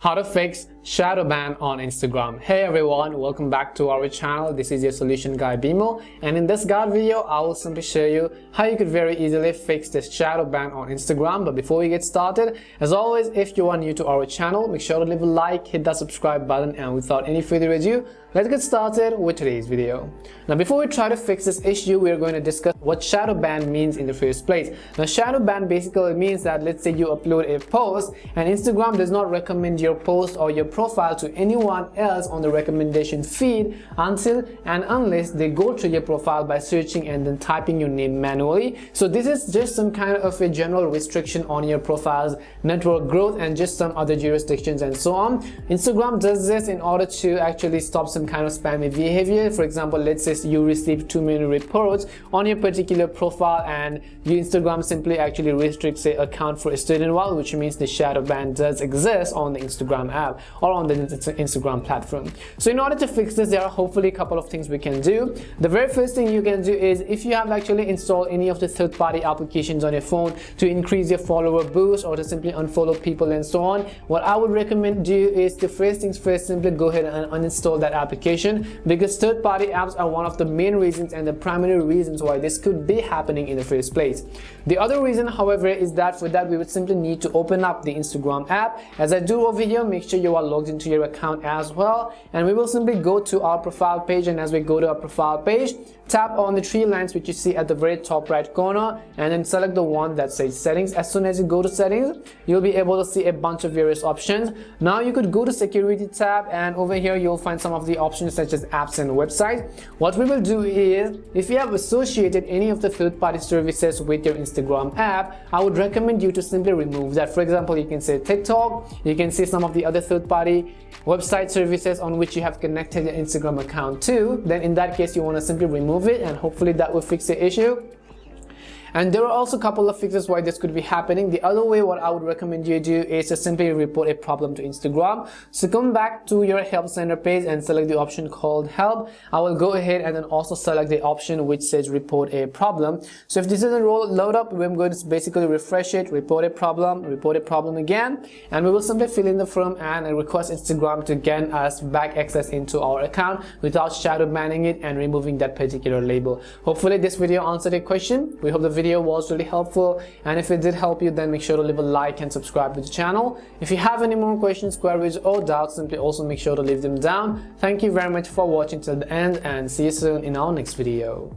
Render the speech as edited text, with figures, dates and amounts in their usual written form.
How to fix shadow ban on Instagram. Hey everyone, welcome back to our channel. This is your solution guy Bimo, and in this guide video I will simply show you how you could very easily fix this shadow ban on Instagram. But before we get started, as always, if you are new to our channel, make sure to leave a like, hit that subscribe button, and without any further ado, let's get started with today's video. Now before we try to fix this issue, we are going to discuss what shadow ban means in the first place. Now shadow ban basically means that, let's say you upload a post and Instagram does not recommend your post or your profile to anyone else on the recommendation feed until and unless they go to your profile by searching and then typing your name manually. So this is just some kind of a general restriction on your profile's network growth and just some other jurisdictions and so on. Instagram does this in order to actually stop some kind of spammy behavior. For example, let's say you receive too many reports on your particular profile and your Instagram simply actually restricts the account for a certain while, which means the shadow ban does exist on the Instagram app or on the Instagram platform. So in order to fix this, there are hopefully a couple of things we can do. The very first thing you can do is, if you have actually installed any of the third-party applications on your phone to increase your follower boost or to simply unfollow people and so on, what I would recommend do is, the first things first, simply go ahead and uninstall that application, because third-party apps are one of the main reasons and the primary reasons why this could be happening in the first place. The other reason, however, is that for that we would simply need to open up the Instagram app. As I do over here, make sure you are logged into your account as well, and we will simply go to our profile page. And as we go to our profile page, tap on the three lines which you see at the very top right corner and then select the one that says settings. As soon as you go to settings, you'll be able to see a bunch of various options. Now you could go to security tab, and over here you'll find some of the options such as apps and websites. What we will do is, if you have associated any of the third-party services with your Instagram app, I would recommend you to simply remove that. For example, you can say TikTok, you can see some of the other third-party website services on which you have connected your Instagram account to. Then in that case, you want to simply remove it, and hopefully that will fix the issue. And there are also a couple of fixes why this could be happening. The other way, what I would recommend you do is to simply report a problem to Instagram. So come back to your help center page and select the option called help. I will go ahead and then also select the option which says report a problem. So if this doesn't load up, we're going to basically refresh it, report a problem again, and we will simply fill in the form and request Instagram to gain us back access into our account without shadow banning it and removing that particular label. Hopefully this video answered your question. We hope the video was really helpful, and if it did help you, then make sure to leave a like and subscribe to the channel. If you have any more questions, queries, or doubts, simply also make sure to leave them down. Thank you very much for watching till the end, and see you soon in our next video.